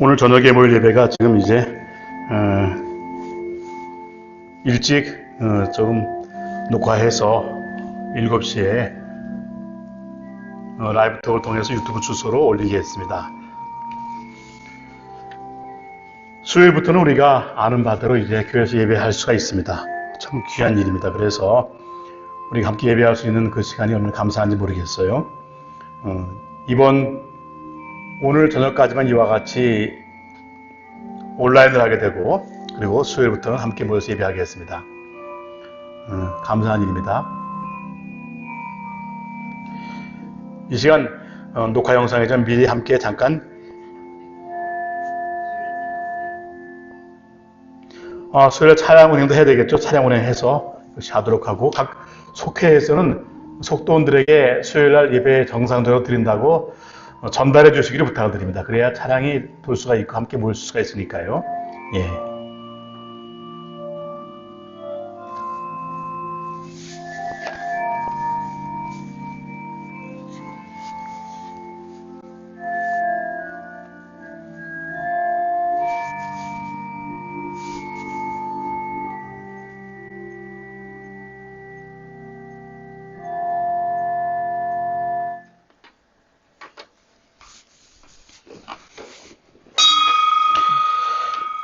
오늘 저녁에 모일 예배가 지금 이제 일찍 조금 녹화해서 7시에 라이브톡을 통해서 유튜브 주소로 올리겠습니다. 수요일부터는 우리가 아는 바대로 이제 교회에서 예배할 수가 있습니다. 참 귀한 일입니다. 그래서 우리가 함께 예배할 수 있는 그 시간이 얼마나 감사한지 모르겠어요. 오늘 저녁까지만 이와 같이 온라인을 하게 되고, 그리고 수요일부터는 함께 모여서 예배하겠습니다. 감사한 일입니다. 이 시간 녹화 영상에 좀 미리 함께 잠깐 수요일 차량 운행도 해야 되겠죠. 차량 운행해서 역시 하도록 하고, 각 속회에서는 속도원들에게 수요일날 예배 정상적으로 드린다고 전달해 주시기를 부탁을 드립니다. 그래야 차량이 돌 수가 있고 함께 모일 수가 있으니까요. 예.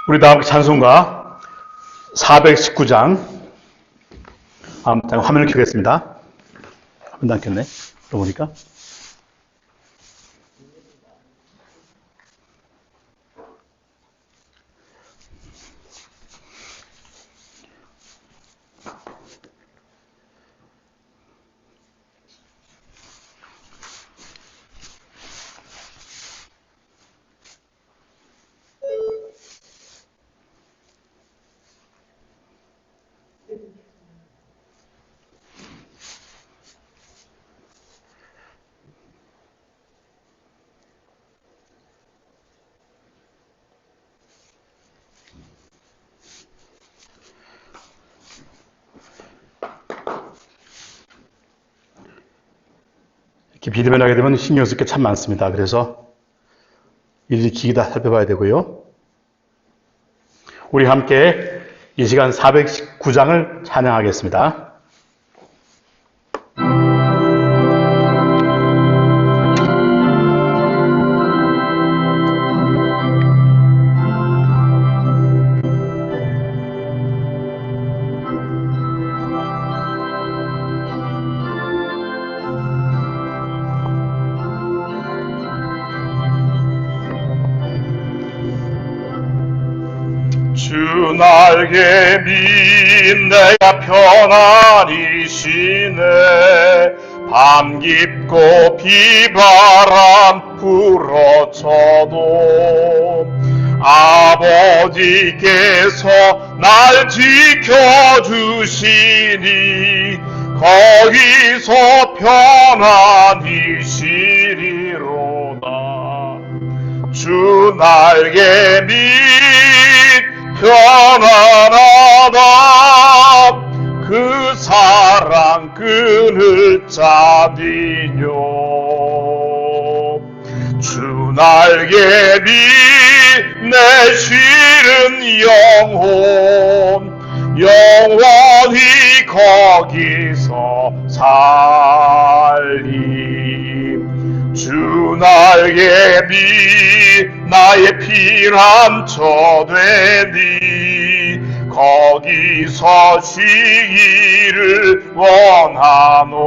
우리 다음 찬송가 419장. 잠깐 화면을 켜겠습니다. 화면도 안 켰네. 그러고 보니까. 이렇게 비대면 하게 되면 신경 쓸 게 참 많습니다. 그래서 일일이 기기 다 살펴봐야 되고요. 우리 함께 이 시간 419장을 찬양하겠습니다. 주 날개 민 내가 편안히 쉬네. 밤 깊고 비바람 불어쳐도 아버지께서 날 지켜주시니 거기서 편안히 쉬리로다. 주 날개 민 편안하다. 그 사랑 끈을 짜디뇨. 주 날개 밑 내 쉬는 영혼 영원히 거기서 살림. 주 날개 밑 나의 피난처 되니 거기서 쉬기를 원하노라.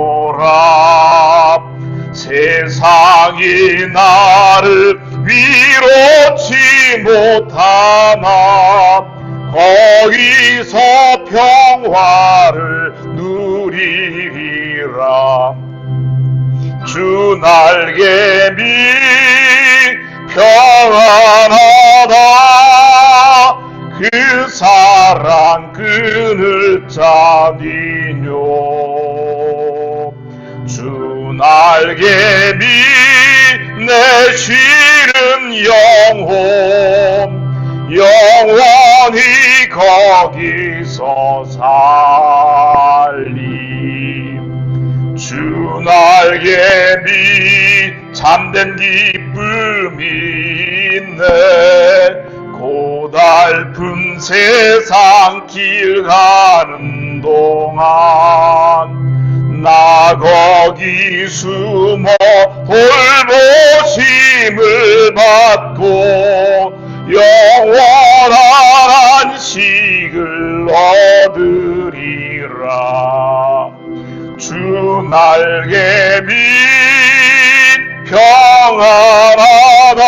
세상이 나를 위로치 못하나 거기서 평화를 누리리라. 주 날개 밑 평안하다. 그 그 사랑 그늘 자니뇨 주 날개미 내 쉬는 영혼 영원히 거기서 살림 주 날개미 참된 기쁨이 있네 고달픈 세상 길 가는 동안 나 거기 숨어 돌보심을 받고 영원한 안식을 얻으리라 주 날개미 평안하다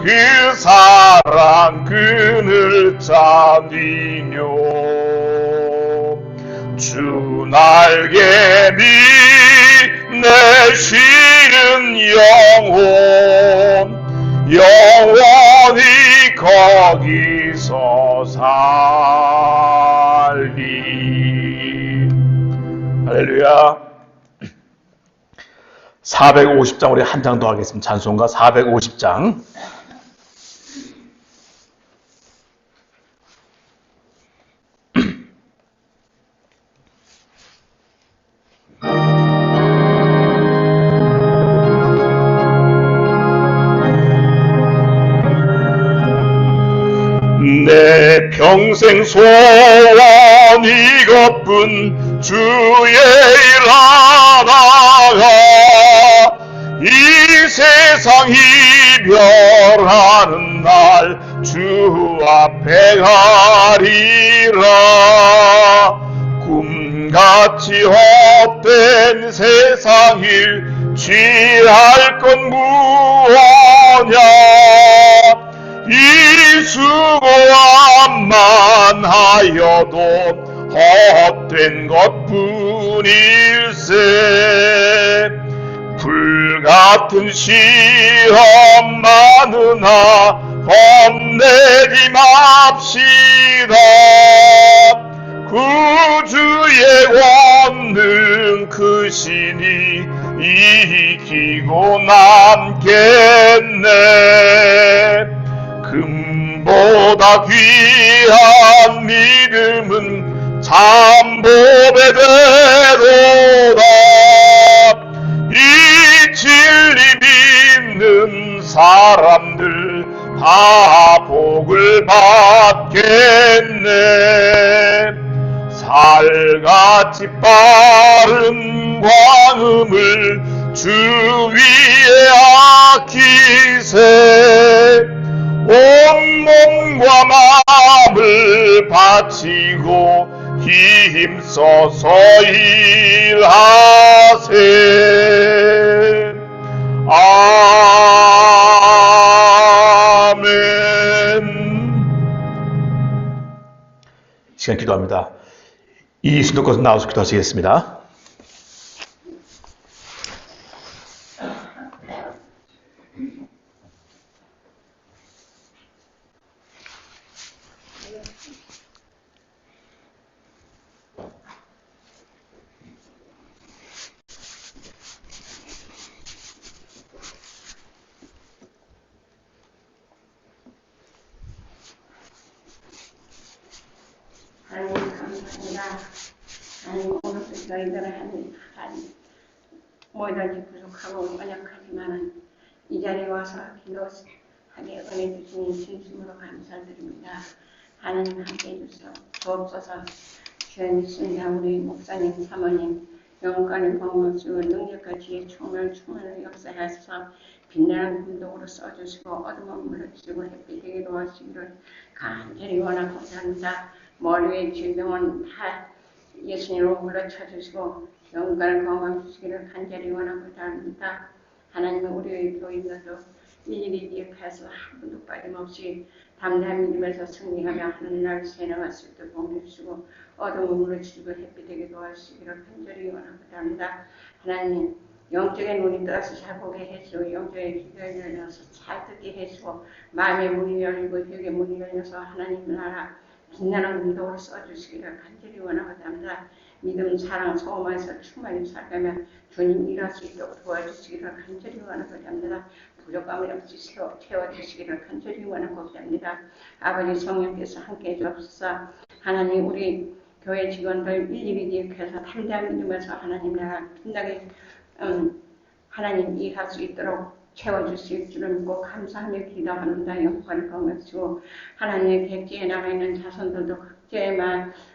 그 사랑 그늘 자니뇨 주 날개미 내 쉬는 영혼 영원히 거기서 살리 할렐루야 450장 우리 한 장 더 하겠습니다. 찬송가 450장 내 평생 소원 이것뿐 주의 일하다가 이 세상 이별하는 날 주 앞에 가리라 꿈같이 헛된 세상 일 취할 건 무엇냐 이 수고함만 하여도 헛된 것뿐일세 불같은 시험 많으나 겁내지 맙시다 구주의 권능 크시니 이기고 남겠네 금보다 귀한 믿음은 참복의 대도다 이 진리 믿는 사람들 다 복을 받겠네 살같이 빠른 광음을 주 위에 아끼세 온 몸과 마음을 바치고 힘써서 일하세 아멘 시간 기도합니다. 이 신도 것은 나와서 기도하시겠습니다. 하나님 감사합니다. 하나님 오늘도 저희들은 하나님 뭐든지 부족하고 연약하지만 이 자리에 와서 기도하게 은혜 주시니 진심으로 감사드립니다. 하나님 함께해 주셔서 주옵소서. 주님 신자 우리 목사님 사모님 영광의 공무수 능력과 지혜 충만을 역사하셔서 빛나는 군독으로 써주시고 어둠은 물러주시고 햇빛 되게 도와주시기를 간절히 원하고 감사합니다. 머리의 질병은 다 예수님으로 물러쳐주시고 영광을 경험해 주시기를 간절히 원하고 합니다. 하나님은 우리의 교인들도 일일이 기억해서 한 분도 빠짐없이 담대한 믿음에서 승리하며 하늘날 새나갔을 때 복주시고 어둠을 물러주시고 햇빛 되게 도와주시기를 간절히 원하고 합니다. 하나님 영적인 눈이 떠서 잘 보게 해주고 영적인 귀가 열려서 잘 듣게 해주고 마음의 문이 열리고 혀의 문이 열려서 하나님 나라 빛나는 믿음으로 써주시기를 간절히 원하고자 믿음, 사랑, 소망에서 충만히 살아가며 주님 일할 수 있도록 도와주시기를 간절히 원하고자 합니다. 부족함이 없이 채워주시기를 간절히 원하고자 합니다. 아버지 성령께서 함께해 주옵소서. 하나님 우리 교회 직원들 일일이 기억해서 담대한 믿음에서 하나님 나라 빛나게 하나님 일할 수 있도록 채워주실 줄을 믿고 감사하며 기도합니다. 영광을 거머쥐고 하나님의 객지에 남아있는 자손들도 각지에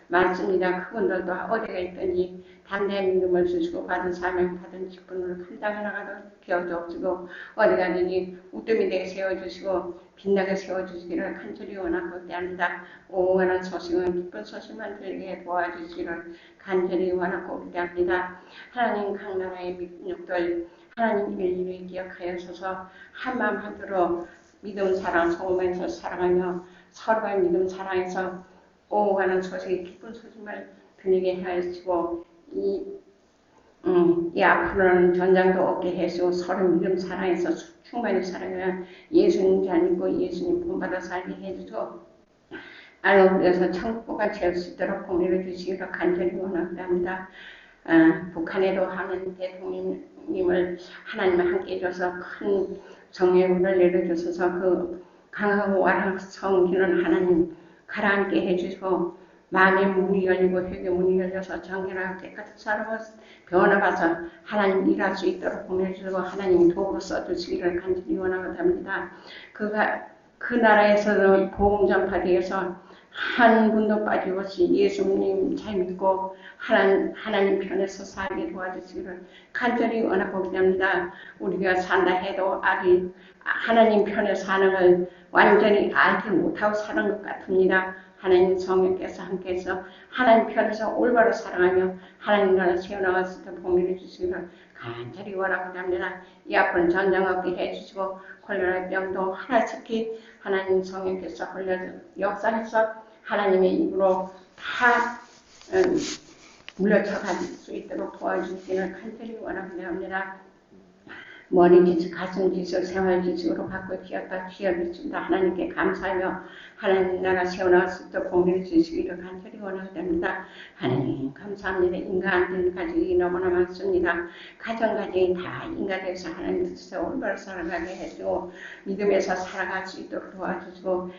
많습니다. 그분들도 어디가 있든지 담대한 믿음을 주시고 받은 사명 받은 직분을 감당해 나가도록 기어주옵시고 어디 가든지 우뜸이 되게 세워주시고 빛나게 세워주시기를 간절히 원하고 기대합니다. 오원한 소식은 기쁜 소식만 들리게 도와주시기를 간절히 원하고 기대합니다. 하나님 각 나라의 민족들 하나님 일일이 기억하여서서 한마음 한대로 믿음 사랑 소망에서 살아가며 서로의 믿음 사랑에서 오가는 소식이 기쁜 소식만 들리게 하시고 이 앞으로는 전장도 없게 해주고 서로 믿음 사랑에서 충만히 살아가며 예수님 잘 믿고 예수님 본받아 살게 해주고 알로에서 천국과 채울 수 있도록 공유해 주시기로 간절히 원합니다. 북한에도 하는 대통령님을 하나님 함께 해줘서 큰 정예물을 내려주셔서 그 강하고 완성기는 하나님 가라앉게 해주시고 마음의 문이 열리고 혀의 문이 열려서 정결하고 깨끗한 사람을 변화봐서 하나님 일할 수 있도록 보내주시고 하나님 도구로 써주시기를 간절히 원합니다. 그 나라에서도 복음 전파되어서 한 분도 빠짐없이 예수님 잘 믿고 하나님 편에서 살게 도와주시기를 간절히 원하고 기도합니다. 우리가 산다 해도 아직 하나님 편에 사는 걸 완전히 알지 못하고 사는 것 같습니다. 하나님 성령께서 함께해서 하나님 편에서 올바로 살아가며 하나님 나라 세워나갔을 때 복리를 주시기를 간절히 원하고 합니다. 이 앞은 전쟁 없게 해주시고 콜레라 병도 하나씩 하나님 성령께서 역사해서 하나님의 입으로 다 물려쳐 가질 수 있도록 도와주시기를 간절히 원하고 합니다. 머리 지식, 가슴 지식, 생활 지식으로 갖고 기었다 기업이십니다. 하나님께 감사하며 하나님 나라 세워나갈 수 있도록 공리를 주시기를 간절히 원하고 합니다. 하나님 감사합니다. 인간들 가족이 너무나 많습니다. 가정 가족이 다 인간에서 하나님 뜻에 올바로 살아가게 해주고 믿음에서 살아갈 수 있도록 도와주시고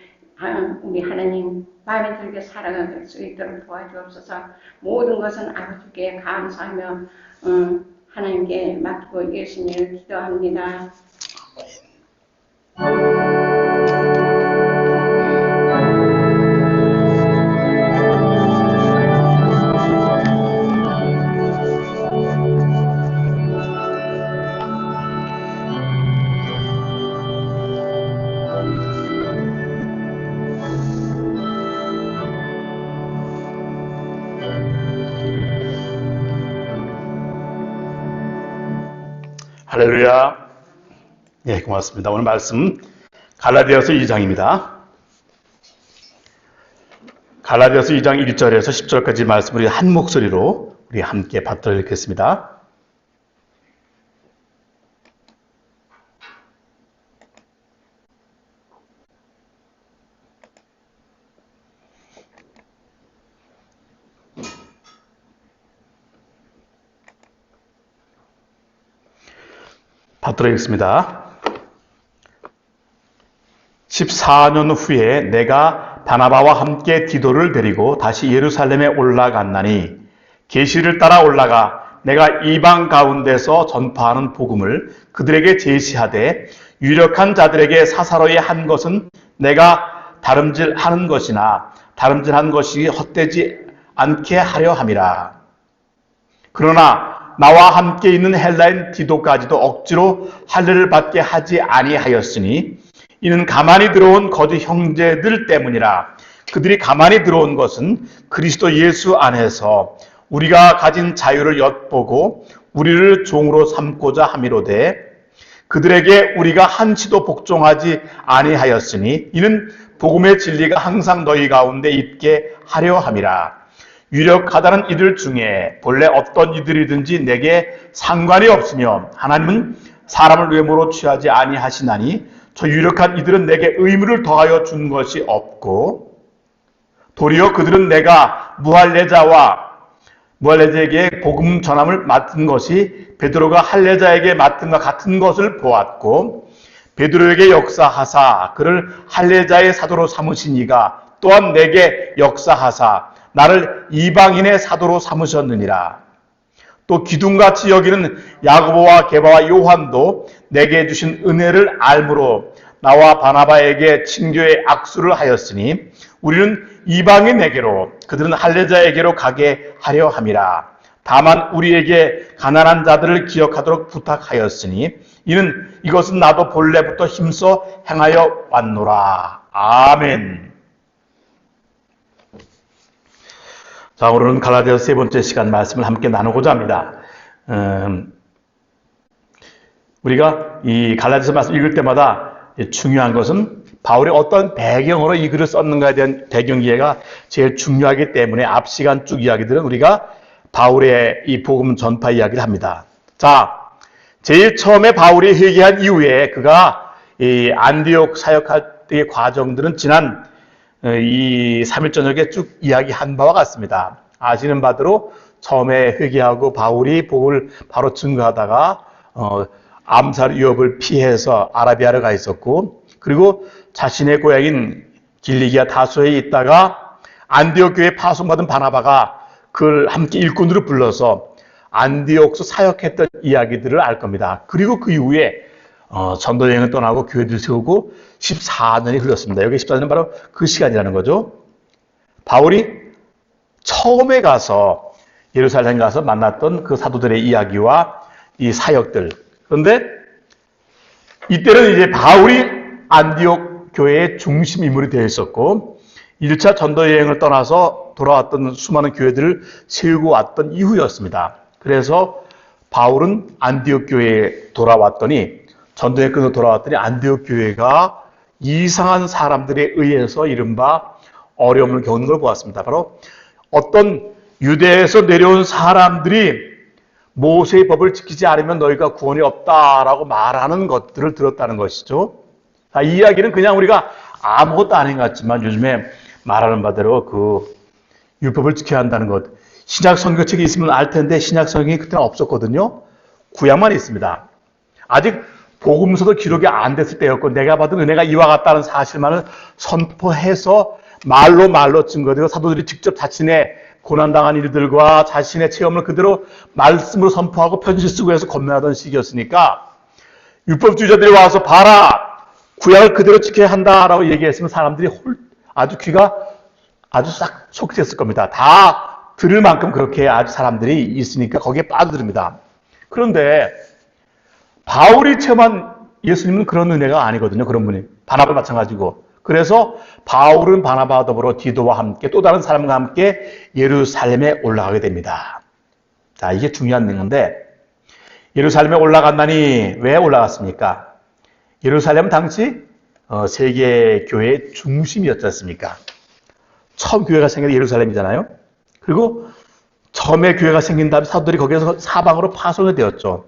우리 하나님 마음에 들게 살아갈 수 있도록 도와주옵소서. 모든 것은 아버지께 감사하며 하나님께 맡기고 예수님을 기도합니다. 할렐루야. 예, 고맙습니다. 오늘 말씀 갈라디아서 2장입니다. 갈라디아서 2장 1절에서 10절까지 말씀을 우리 한 목소리로 우리 함께 받들어 읽겠습니다. 받들어 읽습니다. 14년 후에 내가 바나바와 함께 디도를 데리고 다시 예루살렘에 올라갔나니 계시를 따라 올라가 내가 이방 가운데서 전파하는 복음을 그들에게 제시하되 유력한 자들에게 사사로이 한 것은 내가 다름질하는 것이나 다름질한 것이 헛되지 않게 하려 함이라. 그러나 나와 함께 있는 헬라인 디도까지도 억지로 할례를 받게 하지 아니하였으니 이는 가만히 들어온 거짓 형제들 때문이라. 그들이 가만히 들어온 것은 그리스도 예수 안에서 우리가 가진 자유를 엿보고 우리를 종으로 삼고자 함이로되 그들에게 우리가 한치도 복종하지 아니하였으니 이는 복음의 진리가 항상 너희 가운데 있게 하려 함이라. 유력하다는 이들 중에 본래 어떤 이들이든지 내게 상관이 없으며 하나님은 사람을 외모로 취하지 아니하시나니 저 유력한 이들은 내게 의무를 더하여 준 것이 없고 도리어 그들은 내가 무할레자에게 복음 전함을 맡은 것이 베드로가 할레자에게 맡은 것 같은 것을 보았고 베드로에게 역사하사 그를 할레자의 사도로 삼으신 이가 또한 내게 역사하사 나를 이방인의 사도로 삼으셨느니라. 또 기둥같이 여기는 야고보와 게바와 요한도 내게 주신 은혜를 알므로 나와 바나바에게 친교의 악수를 하였으니 우리는 이방인에게로 그들은 할레자에게로 가게 하려 함이라. 다만 우리에게 가난한 자들을 기억하도록 부탁하였으니 이것은 나도 본래부터 힘써 행하여 왔노라. 아멘. 자, 오늘은 갈라디아서 세 번째 시간 말씀을 함께 나누고자 합니다. 우리가 이 갈라디아서 말씀 읽을 때마다 중요한 것은 바울이 어떤 배경으로 이 글을 썼는가에 대한 배경 이해가 제일 중요하기 때문에 앞 시간 쭉 이야기들은 우리가 바울의 이 복음 전파 이야기를 합니다. 자, 제일 처음에 바울이 회개한 이후에 그가 이 안디옥 사역할 때의 과정들은 지난 이 3일 저녁에 쭉 이야기한 바와 같습니다. 아시는 바대로 처음에 회개하고 바울이 복음을 바로 증거하다가 암살 위협을 피해서 아라비아를 가 있었고 그리고 자신의 고향인 길리기아 다소에 있다가 안디옥 교회에 파송받은 바나바가 그를 함께 일꾼으로 불러서 안디옥서 사역했던 이야기들을 알 겁니다. 그리고 그 이후에 전도 여행을 떠나고 교회를 세우고 14년이 흘렀습니다. 여기 14년은 바로 그 시간이라는 거죠. 바울이 처음에 가서 예루살렘 가서 만났던 그 사도들의 이야기와 이 사역들. 그런데 이때는 이제 바울이 안디옥 교회의 중심 인물이 되어 있었고 1차 전도 여행을 떠나서 돌아왔던 수많은 교회들을 세우고 왔던 이후였습니다. 그래서 바울은 안디옥 교회에 돌아왔더니 전도에 끊어 돌아왔더니 안디옥 교회가 이상한 사람들에 의해서 이른바 어려움을 겪는 걸 보았습니다. 바로 어떤 유대에서 내려온 사람들이 모세의 법을 지키지 않으면 너희가 구원이 없다라고 말하는 것들을 들었다는 것이죠. 이 이야기는 그냥 우리가 아무것도 아닌 것 같지만 요즘에 말하는 바대로 그 율법을 지켜야 한다는 것. 신약 성경책이 있으면 알 텐데 신약 성경이 그때는 없었거든요. 구약만 있습니다. 아직 복음서도 기록이 안 됐을 때였고 내가 받은 은혜가 이와 같다는 사실만을 선포해서 말로 증거되고 사도들이 직접 자신의 고난당한 일들과 자신의 체험을 그대로 말씀으로 선포하고 편지 쓰고 해서 건면하던 시기였으니까 율법주의자들이 와서 봐라 구약을 그대로 지켜야 한다라고 얘기했으면 사람들이 아주 귀가 아주 싹 속였을 겁니다. 다 들을 만큼 그렇게 아주 사람들이 있으니까 거기에 빠져듭니다. 그런데 바울이 체험한 예수님은 그런 은혜가 아니거든요. 그런 분이. 바나바 마찬가지고. 그래서 바울은 바나바와 더불어 디도와 함께 또 다른 사람과 함께 예루살렘에 올라가게 됩니다. 자, 이게 중요한 건데 예루살렘에 올라간다니 왜 올라갔습니까? 예루살렘은 당시 세계 교회의 중심이었지 않습니까? 처음 교회가 생긴 예루살렘이잖아요. 그리고 처음에 교회가 생긴 다음에 사도들이 거기에서 사방으로 파송이 되었죠.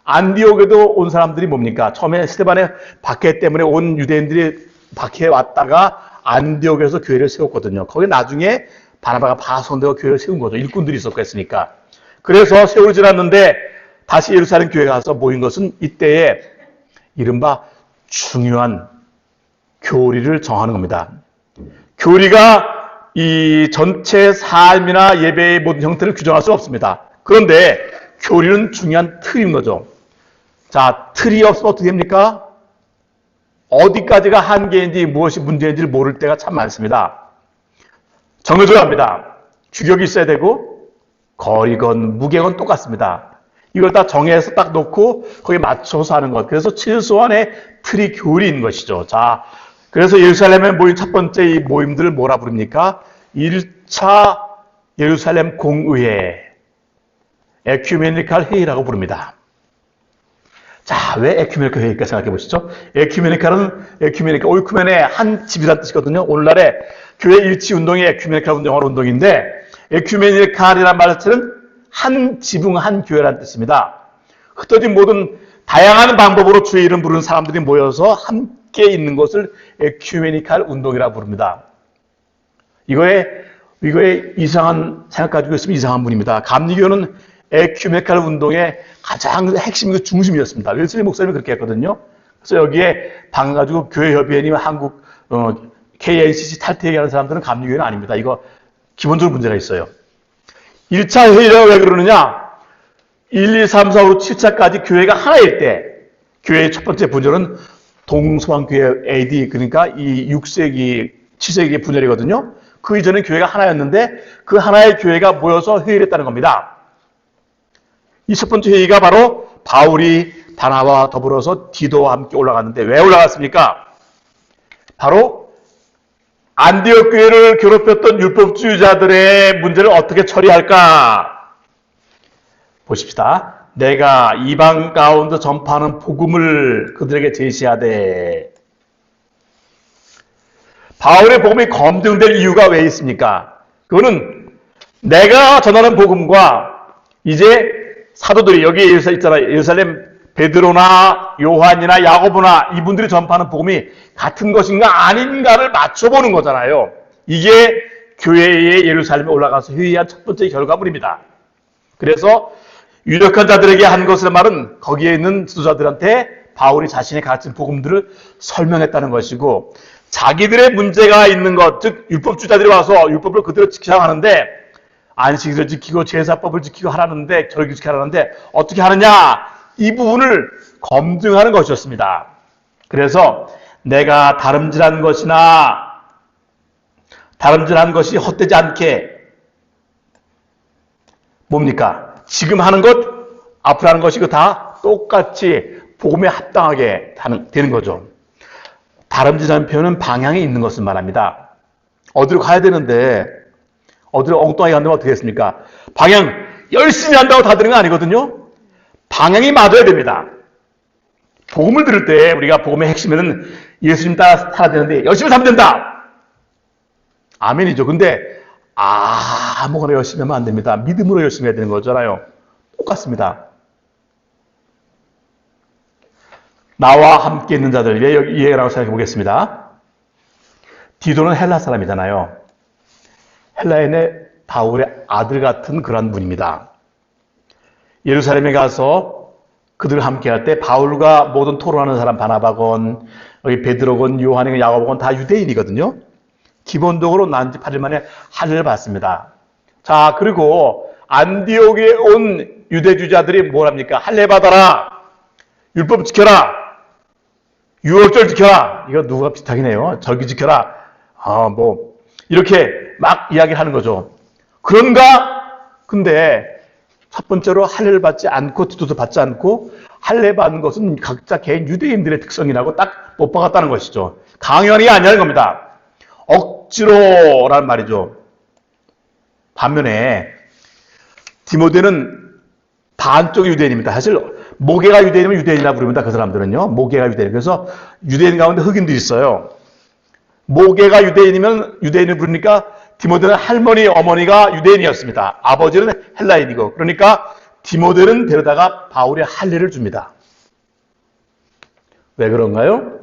안디옥에도 온 사람들이 뭡니까? 처음에 스데반의 박해 때문에 온 유대인들이 박해에 왔다가 안디옥에서 교회를 세웠거든요. 거기 나중에 바나바가 파송되고 교회를 세운 거죠. 일꾼들이 있었고 했으니까. 그래서 세월이 지났는데 다시 예루살렘 교회에 가서 모인 것은 이때에 이른바 중요한 교리를 정하는 겁니다. 교리가 이 전체 삶이나 예배의 모든 형태를 규정할 수 없습니다. 그런데 교리는 중요한 틀인 거죠. 자, 틀이 없으면 어떻게 됩니까? 어디까지가 한계인지 무엇이 문제인지를 모를 때가 참 많습니다. 정해져야 합니다. 규격이 있어야 되고 거리건 무게건 똑같습니다. 이걸 다 정해서 딱 놓고 거기에 맞춰서 하는 것. 그래서 최소한의 틀이 교리인 것이죠. 자, 그래서 예루살렘에 모인 첫 번째 이 모임들을 뭐라 부릅니까? 1차 예루살렘 공의회, 에큐메니칼 회의라고 부릅니다. 자, 왜 에큐메니칼 회의일까 생각해 보시죠. 오이쿠멘의 한 집이라는 뜻이거든요. 오늘날의 교회 일치 운동이 에큐메니칼 운동인데 에큐메니칼이라는 말 자체는 한 지붕, 한 교회라는 뜻입니다. 흩어진 모든 다양한 방법으로 주의 이름 부르는 사람들이 모여서 함께 있는 것을 에큐메니칼 운동이라고 부릅니다. 이거에 이상한 생각 가지고 있으면 이상한 분입니다. 감리교는 에큐메니칼 운동의 가장 핵심이고 중심이었습니다. 웰슬리 목사님이 그렇게 했거든요. 그래서 여기에 방가지고 교회협의회님 한국 KNCC 탈퇴 얘기하는 사람들은 감리교회는 아닙니다. 이거 기본적으로 문제가 있어요. 1차 회의가 왜 그러느냐? 1, 2, 3, 4, 5, 7차까지 교회가 하나일 때 교회의 첫 번째 분열은 동서방교회 AD 그러니까 이 6세기, 7세기의 분열이거든요. 그 이전엔 교회가 하나였는데 그 하나의 교회가 모여서 회의를 했다는 겁니다. 이 첫 번째 회의가 바로 바울이 바나바와 더불어서 디도와 함께 올라갔는데 왜 올라갔습니까? 바로 안디옥 교회를 괴롭혔던 율법주의자들의 문제를 어떻게 처리할까? 보십시다. 내가 이방 가운데 전파하는 복음을 그들에게 제시하되 바울의 복음이 검증될 이유가 왜 있습니까? 그거는 내가 전하는 복음과 이제 사도들이 여기 있잖아요. 예루살렘 베드로나 요한이나 야고보나 이분들이 전파하는 복음이 같은 것인가 아닌가를 맞춰보는 거잖아요. 이게 교회의 예루살렘에 올라가서 회의한 첫 번째 결과물입니다. 그래서 유력한 자들에게 한 것의 말은 거기에 있는 지도자들한테 바울이 자신이 가르친 복음들을 설명했다는 것이고 자기들의 문제가 있는 것, 즉 율법주의자들이 와서 율법을 그대로 지키라고 하는데 안식일을 지키고 제사법을 지키고 하라는데 절기 지키라는데 어떻게 하느냐? 이 부분을 검증하는 것이었습니다. 그래서 내가 다름질한 것이 헛되지 않게 뭡니까? 지금 하는 것, 앞으로 하는 것이 다 똑같이 복음에 합당하게 되는 거죠. 다름질하는 표현은 방향이 있는 것을 말합니다. 어디로 가야 되는데 어디로 엉뚱하게 간다면 어떻게 했습니까? 방향 열심히 한다고 다 되는 건 아니거든요. 방향이 맞아야 됩니다. 복음을 들을 때 우리가 복음의 핵심에는 예수님 따라 살아야 되는데 열심히 살면 된다. 아멘이죠. 근데 아무거나 열심히 하면 안 됩니다. 믿음으로 열심히 해야 되는 거잖아요. 똑같습니다. 나와 함께 있는 자들, 왜 여기 이 얘기라고 생각해 보겠습니다. 디도는 헬라 사람이잖아요. 헬라인의 바울의 아들 같은 그런 분입니다. 예루살렘에 가서 그들과 함께 할 때 바울과 모든 토론하는 사람 바나바건, 여기 베드로건, 요한이건, 야고보건 다 유대인이거든요. 기본적으로 난 지 8일 만에 할례를 받습니다. 자, 그리고 안디옥에 온 유대주의자들이 뭘 합니까? 할례 받아라. 율법 지켜라. 유월절 지켜라. 이거 누가 비슷하긴 해요. 절기 지켜라. 이렇게 막 이야기하는 거죠. 그런가? 근데 첫 번째로 할례를 받지 않고 디도도 받지 않고 할례 받는 것은 각자 개인 유대인들의 특성이라고 딱 못 박았다는 것이죠. 강연이 아니라는 겁니다. 억지로라는 말이죠. 반면에 디모데는 반쪽의 유대인입니다. 사실 모계가 유대인이면 유대인이라고 부릅니다. 그 사람들은요. 모계가 유대인. 그래서 유대인 가운데 흑인도 있어요. 모계가 유대인이면 유대인을 부르니까 디모데는 할머니, 어머니가 유대인이었습니다. 아버지는 헬라인이고. 그러니까 디모데는 데려다가 바울의 할례를 줍니다. 왜 그런가요?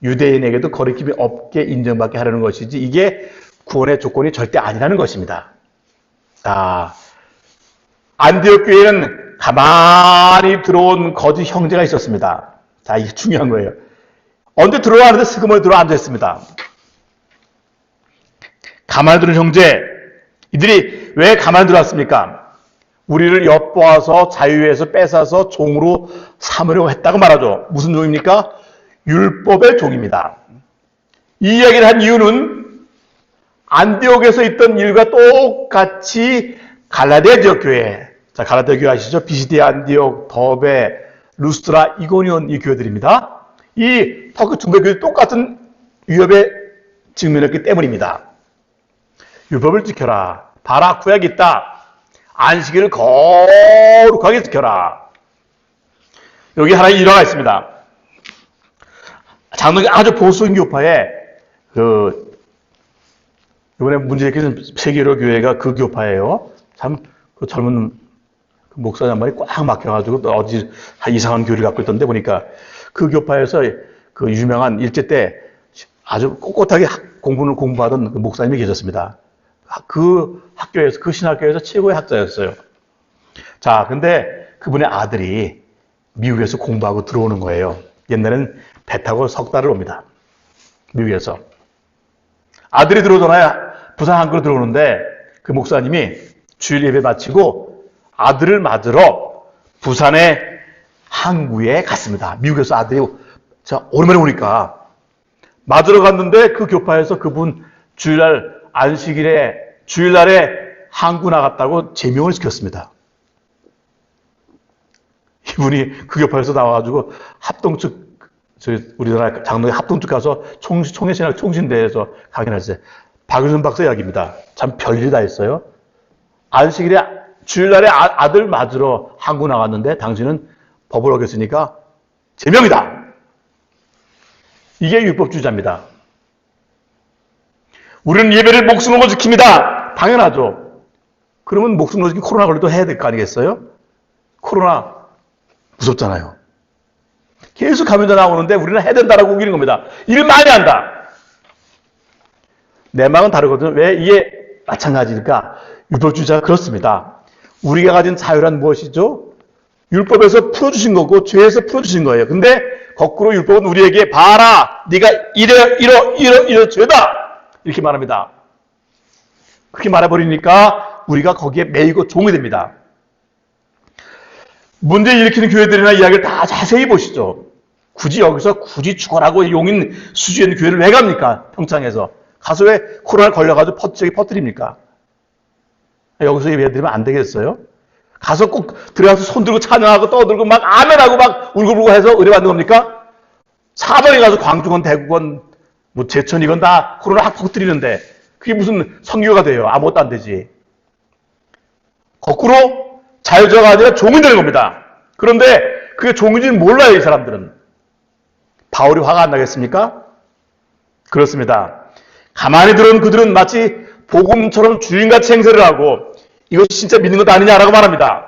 유대인에게도 거리낌이 없게 인정받게 하려는 것이지 이게 구원의 조건이 절대 아니라는 것입니다. 안디옥 교회는 가만히 들어온 거짓 형제가 있었습니다. 자, 이게 중요한 거예요. 언제 들어왔는데 스그머니 들어 앉아있습니다. 가만히 들은 형제, 이들이 왜 가만히 들어왔습니까? 우리를 엿보아서 자유에서 뺏어서 종으로 삼으려고 했다고 말하죠. 무슨 종입니까? 율법의 종입니다. 이 이야기를 한 이유는 안디옥에서 있던 일과 똑같이 갈라디아 지역 교회, 자, 갈라디아 교회 아시죠? 비시디아, 안디옥, 더베, 루스트라, 이고니온 이 교회들입니다. 이 터키 중보교회 똑같은 위협에 직면했기 때문입니다. 율법을 지켜라. 봐라, 구약이 있다. 안식일을 거룩하게 지켜라. 여기 하나의 일화가 있습니다. 장로교 아주 보수 인교파에 이번에 문제 일으킨 세계로 교회가 그 교파예요. 참 그 젊은 그 목사 양반이 꽉 막혀가지고 어디 이상한 교리를 갖고 있던데 보니까 그 교파에서 그 유명한 일제 때 아주 꼿꼿하게 공부하던 그 목사님이 계셨습니다. 그 학교에서, 그 신학교에서 최고의 학자였어요. 자, 근데 그분의 아들이 미국에서 공부하고 들어오는 거예요. 옛날엔 배 타고 석 달을 옵니다. 미국에서. 아들이 들어오잖아요. 부산 항구로 들어오는데 그 목사님이 주일 예배 마치고 아들을 맞으러 부산의 항구에 갔습니다. 미국에서 아들이 오랜만에 오니까 맞으러 갔는데 그 교파에서 그분 주일날 안식일에 주일날에 항구 나갔다고 제명을 시켰습니다. 이분이 그 교파에서 나와가지고 합동측 우리나라 장로회 합동측 가서 총회신학 총신대에서 강연했어요. 박윤선 박사 이야기입니다. 참 별일이 다 있어요. 안식일에 주일날에 아들 맞으러 항구 나갔는데 당신은 법을 어겼으니까 제명이다. 이게 율법주의자입니다. 우리는 예배를 목숨으로 지킵니다. 당연하죠. 그러면 목숨으로 지키면 코로나 걸려도 해야 될 거 아니겠어요? 코로나 무섭잖아요. 계속 감염자 나오는데 우리는 해야 된다라고 우기는 겁니다. 일 많이 한다. 내 마음은 다르거든요. 왜 이게 마찬가지니까 율법주의자가 그렇습니다. 우리가 가진 자유란 무엇이죠? 율법에서 풀어주신 거고 죄에서 풀어주신 거예요. 근데 거꾸로 율법은 우리에게 봐라. 네가 이러 죄다. 이렇게 말합니다. 그렇게 말해버리니까 우리가 거기에 매이고 종이 됩니다. 문제 일으키는 교회들이나 이야기를 다 자세히 보시죠. 굳이 여기서 죽어라고 용인 수주에 교회를 왜 갑니까? 평창에서. 가서 왜 코로나에 걸려가지고 퍼뜨립니까? 여기서 예배드리면 안 되겠어요? 가서 꼭 들어가서 손 들고 찬양하고 떠들고 막 아멘하고 막 울고불고 해서 의뢰 받는 겁니까? 사방에 가서 광주건 대구건 뭐 제천이건 다 코로나 확 퍼뜨리는데 그게 무슨 선교가 돼요? 아무것도 안 되지. 거꾸로 자유자가 아니라 종이 되는 겁니다. 그런데 그게 종인지는 몰라요, 이 사람들은. 바울이 화가 안 나겠습니까? 그렇습니다. 가만히 들어온 그들은 마치 복음처럼 주인같이 행세를 하고 이것이 진짜 믿는 것 아니냐라고 말합니다.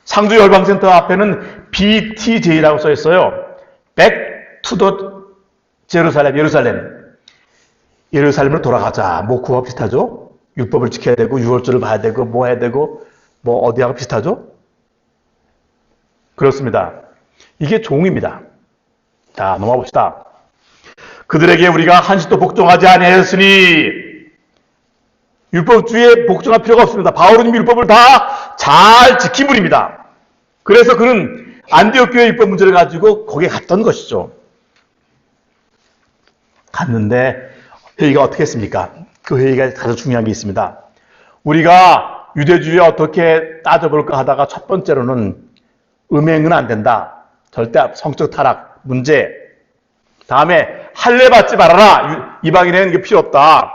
상주 열방센터 앞에는 BTJ라고 써 있어요. Back to the 예루살렘. 예루살렘으로 돌아가자. 뭐 그와 비슷하죠? 율법을 지켜야 되고 유월절을 봐야 되고 뭐 해야 되고 뭐 어디하고 비슷하죠? 그렇습니다. 이게 종입니다. 자, 넘어가 봅시다. 그들에게 우리가 한시도 복종하지 아니하였으니 율법주의에 복종할 필요가 없습니다. 바울은 율법을 다 잘 지킨 분입니다. 그래서 그는 안디옥 교회 율법 문제를 가지고 거기에 갔던 것이죠. 갔는데 회의가 어떻게 했습니까? 그 회의가 가장 중요한 게 있습니다. 우리가 유대주의에 어떻게 따져볼까 하다가 첫 번째로는 음행은 안 된다. 절대 성적 타락 문제. 다음에 할례 받지 말아라. 이방인에는 이게 필요 없다.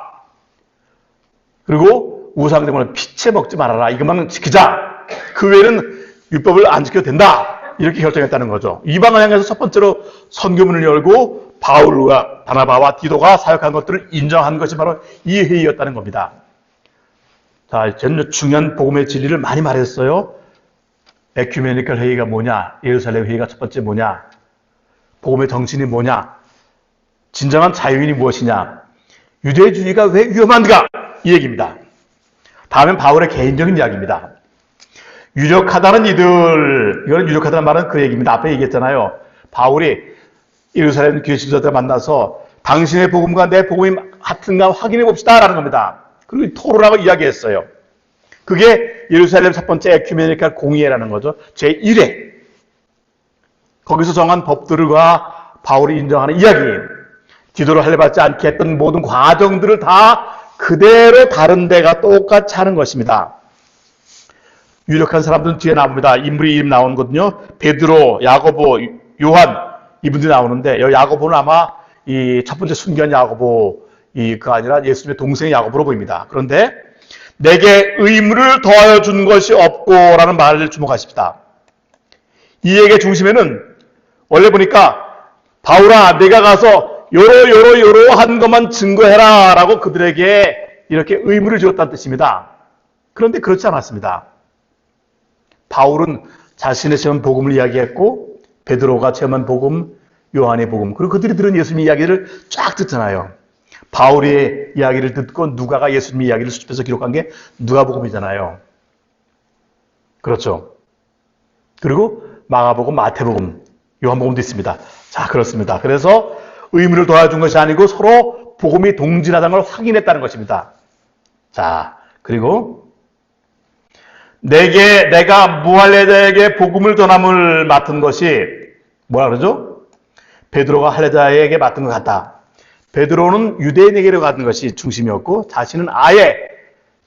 그리고 우상등을 피채 먹지 말아라. 이것만 지키자. 그 외에는 율법을 안 지켜도 된다. 이렇게 결정했다는 거죠. 이방을 향해서 첫 번째로 선교문을 열고 바울과 바나바와 디도가 사역한 것들을 인정한 것이 바로 이 회의였다는 겁니다. 자, 저는 중요한 복음의 진리를 많이 말했어요. 에큐메니컬 회의가 뭐냐? 예루살렘 회의가 첫 번째 뭐냐? 복음의 정신이 뭐냐? 진정한 자유인이 무엇이냐? 유대주의가 왜 위험한가? 이 얘기입니다. 다음엔 바울의 개인적인 이야기입니다. 유력하다는 이들, 이거는 유력하다는 말은 그 얘기입니다. 앞에 얘기했잖아요. 바울이 예루살렘 교회 지도자들 만나서 당신의 복음과 내 복음이 같은가 확인해 봅시다 라는 겁니다. 그리고 토론하고 이야기했어요. 그게 예루살렘 첫 번째 에큐메니컬 공의회라는 거죠. 제1회. 거기서 정한 법들과 바울이 인정하는 이야기. 디도를 할례받지 않게 했던 모든 과정들을 다 그대로 다른 데가 똑같이 하는 것입니다. 유력한 사람들은 뒤에 나옵니다. 인물이 이름 나오거든요. 베드로, 야고보, 요한 이분들이 나오는데 이 야고보는 아마 이 첫 번째 순교한 야고보 그 아니라 예수님의 동생 야고보로 보입니다. 그런데 내게 의무를 더하여 준 것이 없고라는 말을 주목하십시다. 이 얘기의 중심에는 원래 보니까 바울아 내가 가서 요러한 것만 증거해라 라고 그들에게 이렇게 의무를 주었다는 뜻입니다. 그런데 그렇지 않았습니다. 바울은 자신의 체험 복음을 이야기했고 베드로가 체험한 복음, 요한의 복음, 그리고 그들이 들은 예수님 이야기를 쫙 듣잖아요. 바울의 이야기를 듣고 누가가 예수님 이야기를 수집해서 기록한 게 누가복음이잖아요. 그렇죠. 그리고 마가복음, 마태복음, 요한복음도 있습니다. 자, 그렇습니다. 그래서 의무를 도와준 것이 아니고 서로 복음이 동질하다는 걸 확인했다는 것입니다. 자, 그리고 내가 무할레자에게 복음을 전함을 맡은 것이 뭐라 그러죠? 베드로가 할레자에게 맡은 것 같다. 베드로는 유대인에게로 가는 것이 중심이었고 자신은 아예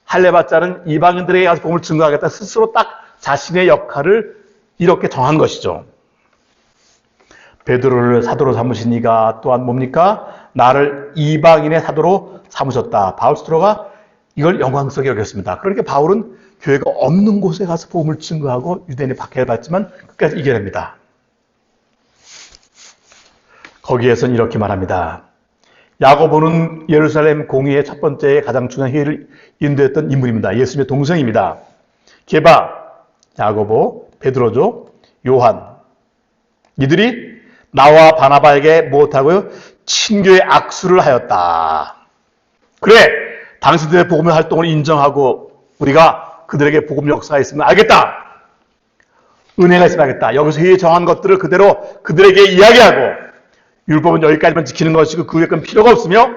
할례받자는 이방인들에게 가서 복음을 증거하겠다. 스스로 딱 자신의 역할을 이렇게 정한 것이죠. 베드로를 사도로 삼으신 이가 또한 뭡니까? 나를 이방인의 사도로 삼으셨다. 바울 스토로가 이걸 영광스럽게 여겼습니다. 그러니까 바울은 교회가 없는 곳에 가서 복음을 증거하고 유대인의 박해를 받지만 끝까지 이겨냅니다. 거기에선 이렇게 말합니다. 야고보는 예루살렘 공의의 첫 번째 가장 중요한 회의를 인도했던 인물입니다. 예수님의 동생입니다. 게바, 야고보, 베드로죠, 요한. 이들이 나와 바나바에게 무엇하고요? 친교의 악수를 하였다. 그래, 당신들의 복음의 활동을 인정하고 우리가 그들에게 복음 역사가 있으면 알겠다. 은혜가 있으면 알겠다. 여기서 회의에 정한 것들을 그대로 그들에게 이야기하고 율법은 여기까지만 지키는 것이고 그 위에 건 필요가 없으며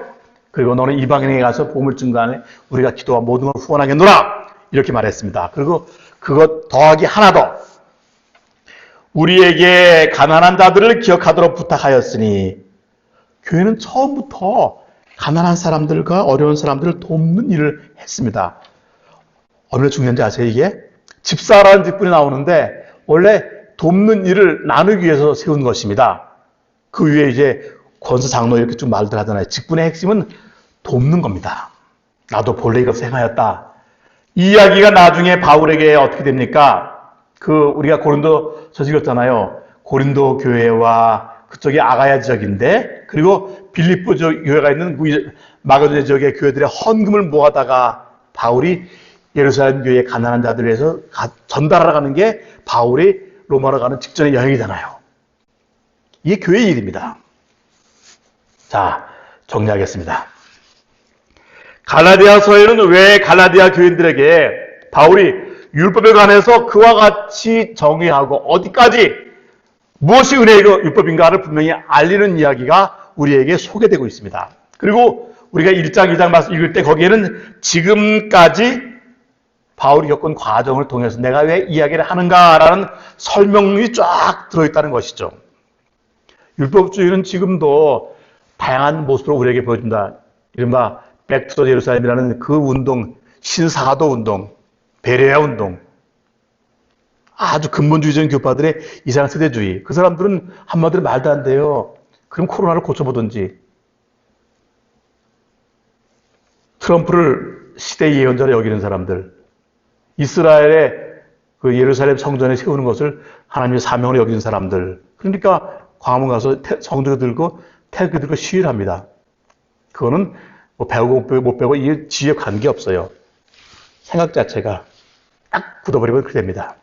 그리고 너는 이방인에게 가서 복음을 증거하네 우리가 기도와 모든 걸 후원하겠노라. 이렇게 말했습니다. 그리고 그것 더하기 하나 더. 우리에게 가난한 자들을 기억하도록 부탁하였으니 교회는 처음부터 가난한 사람들과 어려운 사람들을 돕는 일을 했습니다. 얼마나 중요한지 아세요 이게? 집사라는 직분이 나오는데 원래 돕는 일을 나누기 위해서 세운 것입니다. 그 위에 이제 권사 장로 이렇게 좀 말들 하잖아요. 직분의 핵심은 돕는 겁니다. 나도 본래 이것을 행하였다. 이 이야기가 나중에 바울에게 어떻게 됩니까? 우리가 고린도 서식었잖아요. 고린도 교회와 그쪽이 아가야 지역인데, 그리고 빌립보 교회가 있는 마가도냐 지역의 교회들의 헌금을 모아다가 바울이 예루살렘 교회의 가난한 자들을 위해서 전달하러 가는 게 바울이 로마로 가는 직전의 여행이잖아요. 이게 교회의 일입니다. 자, 정리하겠습니다. 갈라디아서에는 왜 갈라디아 교인들에게 바울이 율법에 관해서 그와 같이 정의하고 어디까지 무엇이 은혜이고 율법인가를 분명히 알리는 이야기가 우리에게 소개되고 있습니다. 그리고 우리가 1장, 2장 말씀 읽을 때 거기에는 지금까지 바울이 겪은 과정을 통해서 내가 왜 이야기를 하는가라는 설명이 쫙 들어있다는 것이죠. 율법주의는 지금도 다양한 모습으로 우리에게 보여준다. 이른바 백투더 예루살렘이라는 그 운동, 신사도 운동, 베레아 운동, 아주 근본주의적인 교파들의 이상한 세대주의. 그 사람들은 한마디로 말도 안 돼요. 그럼 코로나를 고쳐보든지. 트럼프를 시대의 예언자로 여기는 사람들. 이스라엘의 그 예루살렘 성전에 세우는 것을 하나님의 사명으로 여기는 사람들. 그러니까 광화문 가서 성도 들고 태극기 들고 시위를 합니다. 그거는 뭐 배우고 못 배우고 이 지역 관계없어요. 생각 자체가 딱 굳어버리면 그렇게 됩니다.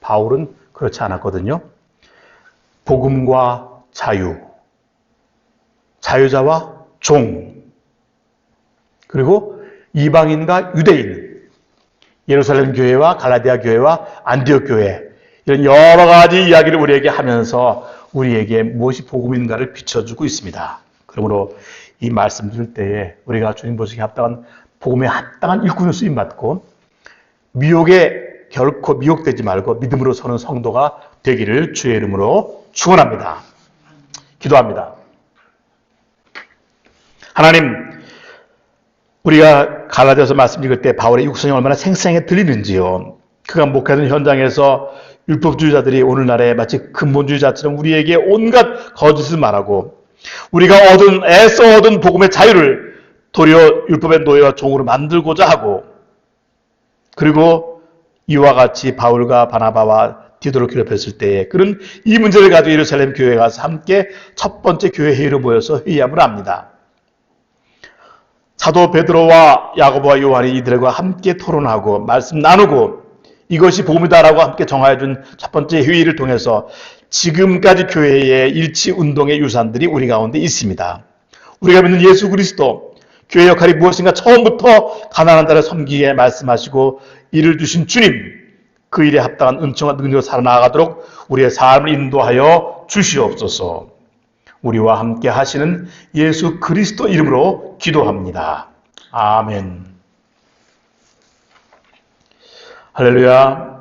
바울은 그렇지 않았거든요. 복음과 자유, 자유자와 종, 그리고 이방인과 유대인, 예루살렘 교회와 갈라디아 교회와 안디옥 교회, 이런 여러 가지 이야기를 우리에게 하면서 우리에게 무엇이 복음인가를 비춰주고 있습니다. 그러므로 이 말씀 들을 때에 우리가 주님 보시기에 합당한 복음에 합당한 일꾼을 쓰임받고 미혹에 결코 미혹되지 말고 믿음으로 서는 성도가 되기를 주의 이름으로 축원합니다. 기도합니다. 하나님, 우리가 갈라디아서 말씀 읽을 때 바울의 육성이 얼마나 생생하게 들리는지요. 그가 목회하는 현장에서 율법주의자들이 오늘날에 마치 근본주의자처럼 우리에게 온갖 거짓을 말하고 우리가 애써 얻은 복음의 자유를 도리어 율법의 노예와 종으로 만들고자 하고, 그리고 이와 같이 바울과 바나바와 디도를 괴롭혔을 때 그는 이 문제를 가지고 예루살렘 교회에 가서 함께 첫 번째 교회 회의로 모여서 회의함을 합니다. 사도 베드로와 야고보와 요한이 이들과 함께 토론하고 말씀 나누고 이것이 복음이다라고 함께 정하여준 첫 번째 회의를 통해서 지금까지 교회의 일치운동의 유산들이 우리 가운데 있습니다. 우리가 믿는 예수 그리스도, 교회 역할이 무엇인가 처음부터 가난한 자를 섬기게 말씀하시고 이를 주신 주님, 그 일에 합당한 은총과 능력으로 살아나가도록 우리의 삶을 인도하여 주시옵소서. 우리와 함께 하시는 예수 그리스도 이름으로 기도합니다. 아멘. 할렐루야.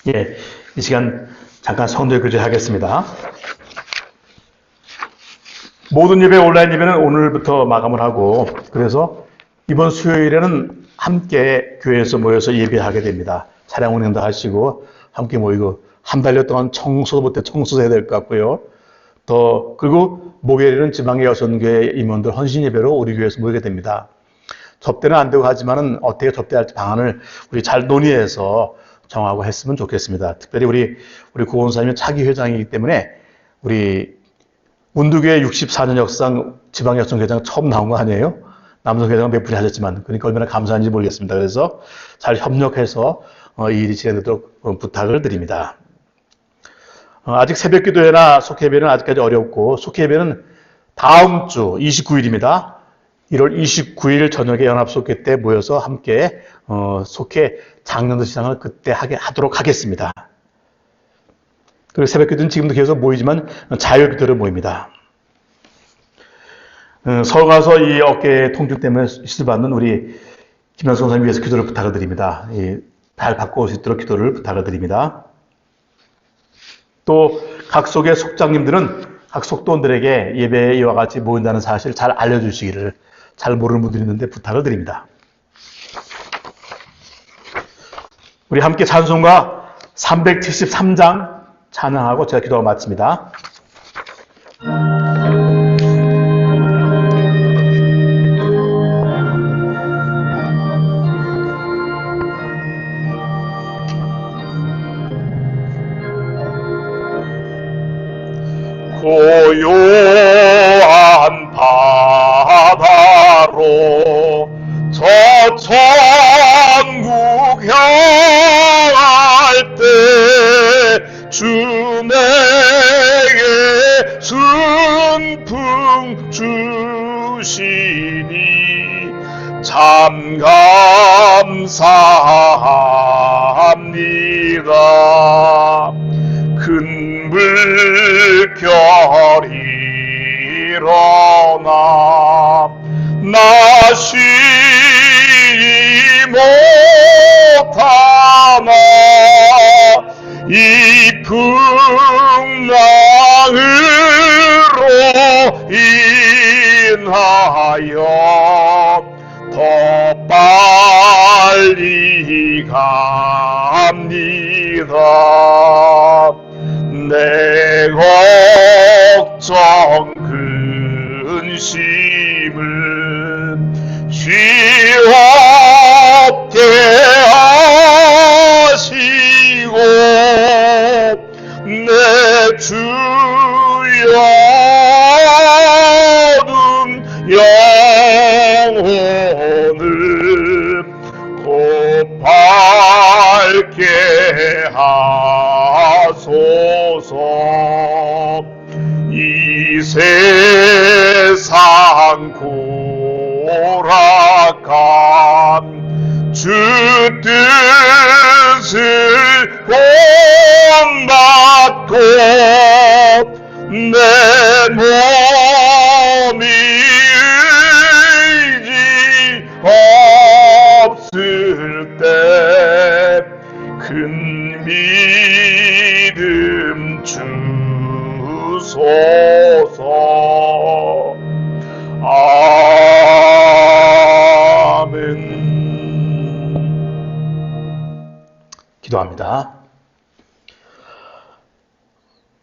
예, 이 시간 잠깐 성도의 교제 하겠습니다. 모든 예배, 온라인 예배는 오늘부터 마감을 하고, 그래서 이번 수요일에는 함께 교회에서 모여서 예배하게 됩니다. 차량 운행도 하시고 함께 모이고 한 달여 동안 청소도 못해 청소도 해야 될 것 같고요. 그리고 목요일에는 지방의 여성교회 임원들 헌신 예배로 우리 교회에서 모이게 됩니다. 접대는 안 되고 하지만은 어떻게 접대할지 방안을 우리 잘 논의해서 정하고 했으면 좋겠습니다. 특별히 우리 고원사님이 차기 회장이기 때문에 우리 운두교회 64년 역상 지방 여성교회장 처음 나온 거 아니에요? 남성회장은 몇 분이 하셨지만 그러니까 얼마나 감사한지 모르겠습니다. 그래서 잘 협력해서 이 일이 진행되도록 부탁을 드립니다. 아직 새벽기도회나 속회배는 아직까지 어렵고 속회배는 다음 주 29일입니다. 1월 29일 저녁에 연합속회 때 모여서 함께 속회 장년도 시상을 그때 하도록 하겠습니다. 그리고 새벽기도는 지금도 계속 모이지만 자율기도로 모입니다. 서울 가서 이 어깨 통증 때문에 시술받는 우리 김현수 선생님 위해서 기도를 부탁을 드립니다. 잘 바꿔 올 수 있도록 기도를 부탁을 드립니다. 또 각 속의 속장님들은 각 속도원들에게 예배에 이와 같이 모인다는 사실을 잘 알려주시기를 잘 모르는 분들이 있는데 부탁을 드립니다. 우리 함께 찬송가 373장 찬양하고 제가 기도가 마칩니다. 고요한 바다로 저 천국 향할 때 주 내게 순풍 주시니 참 감사합니다. 큰 물결이 일어나 나 쉬지 못하나 이 풍랑으로 인하여 더 빨리 갑니다. 내 걱정 근심을 쉬옵게 하시고 내 주여 눈 영혼을 더 밝게 하소서. 이 세상 고락한 주 뜻을 본받고 내 몸이 의지 없을 때 큰 믿음 주소서. 아멘. 기도합니다.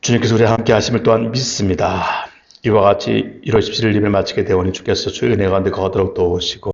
주님께서 우리와 함께 하심을 또한 믿습니다. 이와 같이 1월 17일 예배를 마치게 되오니 주께서 주의 은혜 가운데 거하도록 도우시고